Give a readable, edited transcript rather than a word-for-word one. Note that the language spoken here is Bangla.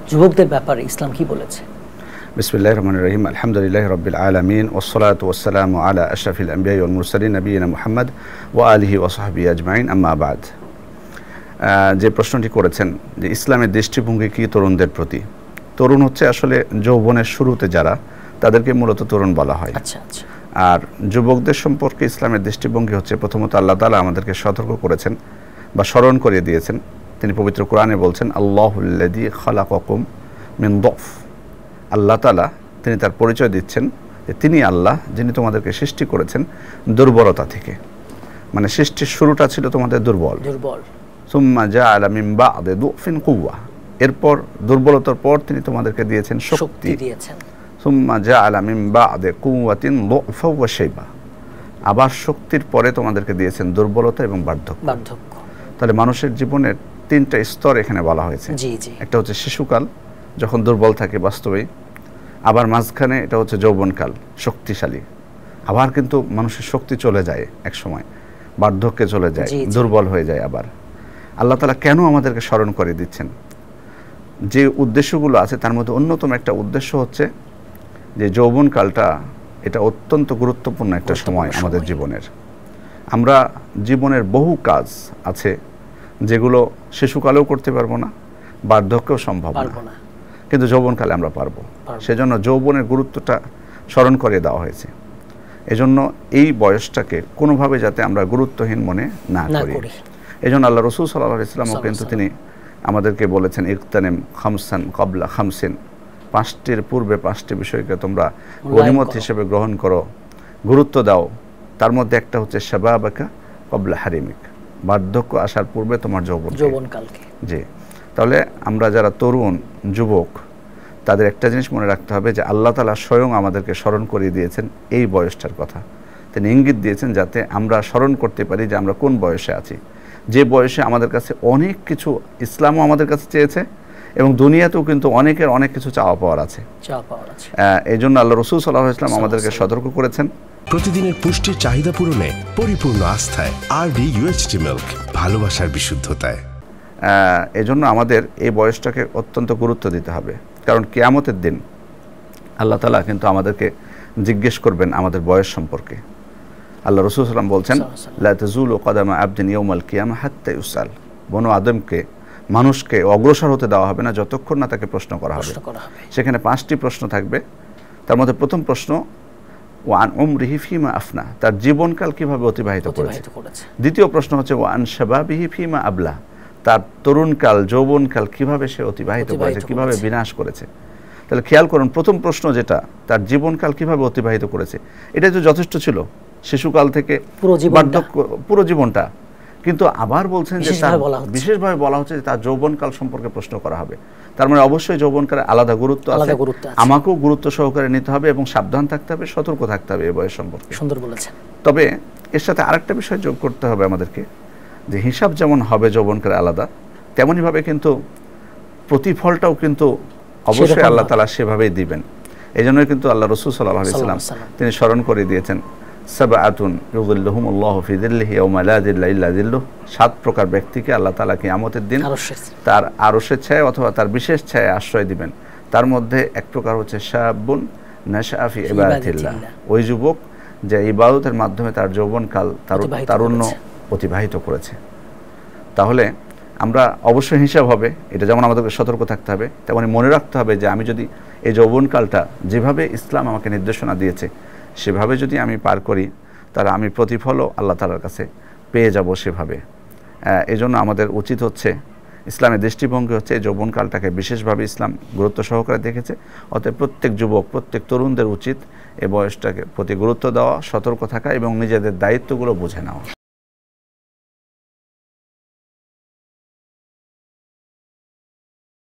যুবকদের ব্যাপারে ইসলাম কি বলেছে? বিসমিল্লাহির রহমানির রহিম, আলহামদুলিল্লাহি রাব্বিল আলামিন, ওয়াসসালাতু ওয়াসসালামু আলা আশরাফিল আমবিয়া ওয়াল মুরসালিন নবিয়িনা মুহাম্মদ ওয়া আলিহি ওয়া সাহবিহি আজমাইন, আম্মা বাদ। যে প্রশ্নটি করেছেন যে ইসলামের দৃষ্টিভঙ্গি কি তরুণদের প্রতি। তরুণ হচ্ছে আসলে যৌবনের শুরুতে যারা, তাদেরকে মূলত তরুণ বলা হয়। আর যুবকদের সম্পর্কে ইসলামের দৃষ্টিভঙ্গি হচ্ছে, প্রথমত আল্লাহ তাআলা আমাদেরকে সতর্ক করেছেন বা স্মরণ করিয়ে দিয়েছেন। তিনি পবিত্র কোরআনে বলছেন, আল্লাহুল্লাযী খালাকাকুম মিন দুফ। আল্লাহ তাআলা তিনি তার পরিচয় দিচ্ছেন যে তিনি আল্লাহ, যিনি তোমাদেরকে সৃষ্টি করেছেন দুর্বলতা থেকে। মানে সৃষ্টির শুরুটা ছিল তোমাদের দুর্বল। সুম্মা জাআলা মিন বা'দি দুফিন কুওয়া। এরপর দুর্বলতার পর তিনি তোমাদেরকে দিয়েছেন শক্তি। সুম্মা জাআলা মিন বা'দি কুওয়াতিন দুফা ওয়া শাইবা। আবার শক্তির পরে তোমাদেরকে দিয়েছেন দুর্বলতা এবং বার্ধক্য। তাহলে মানুষের জীবনের তিনটা স্তর এখানে বলা হয়েছে। একটা হচ্ছে শিশুকাল, যখন দুর্বল থাকে বাস্তবেই। আবার মাঝখানে এটা হচ্ছে যৌবনকাল, শক্তিশালী। আবার কিন্তু মানুষের শক্তি চলে যায়, এক সময় বার্ধক্যে চলে যায়, দুর্বল হয়ে যায়। আবার আল্লাহ তাআলা কেন আমাদেরকে স্মরণ করে দিচ্ছেন? যে উদ্দেশ্যগুলো আছে তার মধ্যে অন্যতম একটা উদ্দেশ্য হচ্ছে যে যৌবনকালটা এটা অত্যন্ত গুরুত্বপূর্ণ একটা সময় আমাদের জীবনের। আমরা জীবনের বহু কাজ আছে যেগুলো শিশুকালেও করতে পারবো না, বার্ধক্যেও সম্ভব না, কিন্তু যৌবনকালে আমরা পারবো। সেজন্য যৌবনের গুরুত্বটা স্মরণ করিয়ে দেওয়া হয়েছে। এজন্য এই বয়সটাকে কোনোভাবে যাতে আমরা গুরুত্বহীন মনে না করি। এজন্য আল্লাহ রাসূল সাল্লাল্লাহু আলাইহি ওয়াসাল্লামও কিন্তু তিনি আমাদেরকে বলেছেন, ইগতানিম খামসান ক্বাবলা খামসিন। পাঁচটির পূর্বে পাঁচটি বিষয়কে তোমরা গনিমত হিসেবে গ্রহণ করো, গুরুত্ব দাও। তার মধ্যে একটা হচ্ছে শাবাবাকা ক্বাবলা হারিমিক। বার্ধক্য আসার পূর্বে তোমার যৌবনকালকে। জি, তাহলে আমরা যারা তরুণ যুবক, তাদের একটা জিনিস মনে রাখতে হবে যে আল্লাহ তাআলা স্বয়ং আমাদেরকে স্মরণ করিয়ে দিয়েছেন এই বয়সটার কথা। তিনি ইঙ্গিত দিয়েছেন যাতে আমরা স্মরণ করতে পারি যে আমরা কোন বয়সে আছি, যে বয়সে আমাদের কাছে অনেক কিছু, ইসলামও আমাদের কাছে চেয়েছে এবং দুনিয়াতেও কিন্তু অনেকের অনেক কিছু চাওয়া পাওয়ার আছে। এই জন্য আল্লাহ রাসূল সাল্লাল্লাহু আলাইহি ওয়াসাল্লাম আমাদেরকে সতর্ক করেছেন। প্রতিদিনের পুষ্টির চাহিদা পূরণে পরিপূর্ণ আস্থায় আরডি ইউএইচটি মিল্ক, ভালোবাসার বিশুদ্ধতায়। এজন্য আমাদের এই বয়সটাকে অত্যন্ত গুরুত্ব দিতে হবে, কারণ কিয়ামতের দিন আল্লাহ তাআলা কিন্তু আমাদেরকে জিজ্ঞেস করবেন আমাদের বয়স সম্পর্কে। আল্লাহ রাসূল সাল্লাল্লাহু আলাইহি ওয়াসাল্লাম বলছেন, লা তাজুলু কদামা আবদিন ইয়াউমাল কিয়ামা হাত্তা ইউসাল। বনু আদমকে, মানুষকে অগ্রসর হতে দেওয়া হবে না যতক্ষণ না তাকে প্রশ্ন করা হবে। সেখানে পাঁচটি প্রশ্ন থাকবে। তার মধ্যে প্রথম প্রশ্ন, ওয়ান উমরিহি ফিমা আফনা, তার জীবনকাল কিভাবে অতিবাহিত করেছে। দ্বিতীয় প্রশ্ন হচ্ছে ওয়ান শাবাবিহি ফিমা আবলা, তার তরুণকাল যৌবনকাল কিভাবে সে অতিবাহিত করেছে, কিভাবে বিনাশ করেছে। তাহলে খেয়াল করুন, প্রথম প্রশ্ন যেটা, তার জীবনকাল কিভাবে অতিবাহিত করেছে, এটা তো যথেষ্ট ছিল, শিশুকাল থেকে বার্ধক্য পুরো জীবনটা। কিন্তু আবার বলছেন যে তার বিশেষভাবে বলা হচ্ছে যে তার যৌবনকাল সম্পর্কে প্রশ্ন করা হবে। তার মানে অবশ্যই যৌবনকালে আলাদা গুরুত্ব আছে, আমাকেও গুরুত্ব সহকারে নিতে হবে এবং সাবধান থাকতে হবে, সতর্ক থাকতে হবে এই বয়স সম্পর্কে। সুন্দর বলেছেন। তবে এর সাথে আরেকটা বিষয় যোগ করতে হবে আমাদেরকে, যে হিসাব যেমন হবে যৌবনকালে আলাদা, তেমনইভাবে কিন্তু প্রতিফলটাও কিন্তু অবশ্যই আল্লাহ তাআলা সেভাবেই দিবেন। এই জন্যই কিন্তু আল্লাহ রাসূল সাল্লাল্লাহু আলাইহি ওয়াসাল্লাম তিনি স্মরণ করে দিয়েছেন, সাবআতুন ইউযিল্লুহুমুল্লাহু ফি যিল্লিহি ইয়াওমা লা যিল্লা ইল্লা যিল্লুহ। 7 প্রকার ব্যক্তিকে আল্লাহ তাআলা কিয়ামতের দিন তার আরশের ছায়ায় অথবা তার বিশেষ ছায়ায় আশ্রয় দিবেন। তার মধ্যে এক প্রকার হচ্ছে শাবুন নাশআ ফি ইবাদাতিল্লাহ, ওই যুবক যে ইবাদতের মাধ্যমে তার যৌবনকাল, তারুণ্য অতিবাহিত করেছে। তাহলে আমরা অবশ্যই হিসাব হবে, এটা যেমন আমাদেরকে সতর্ক থাকতে হবে, তেমনি মনে রাখতে হবে যে আমি যদি এই যৌবনকালটা যেভাবে ইসলাম আমাকে নির্দেশনা দিয়েছে সেভাবে যদি আমি পার করি, তাহলে আমি প্রতিফলও আল্লাহ তাআলার কাছে পেয়ে যাব সেভাবে। এই জন্য আমাদের উচিত হচ্ছে, ইসলামের দৃষ্টিভঙ্গি হচ্ছে এই যৌবনকালটাকে বিশেষভাবে ইসলাম গুরুত্ব সহকারে দেখেছে। অতএব প্রত্যেক যুবক, প্রত্যেক তরুণদের উচিত এই বয়সটাকে প্রতি গুরুত্ব দেওয়া, সতর্ক থাকা এবং নিজেদের দায়িত্বগুলো বুঝে নেওয়া।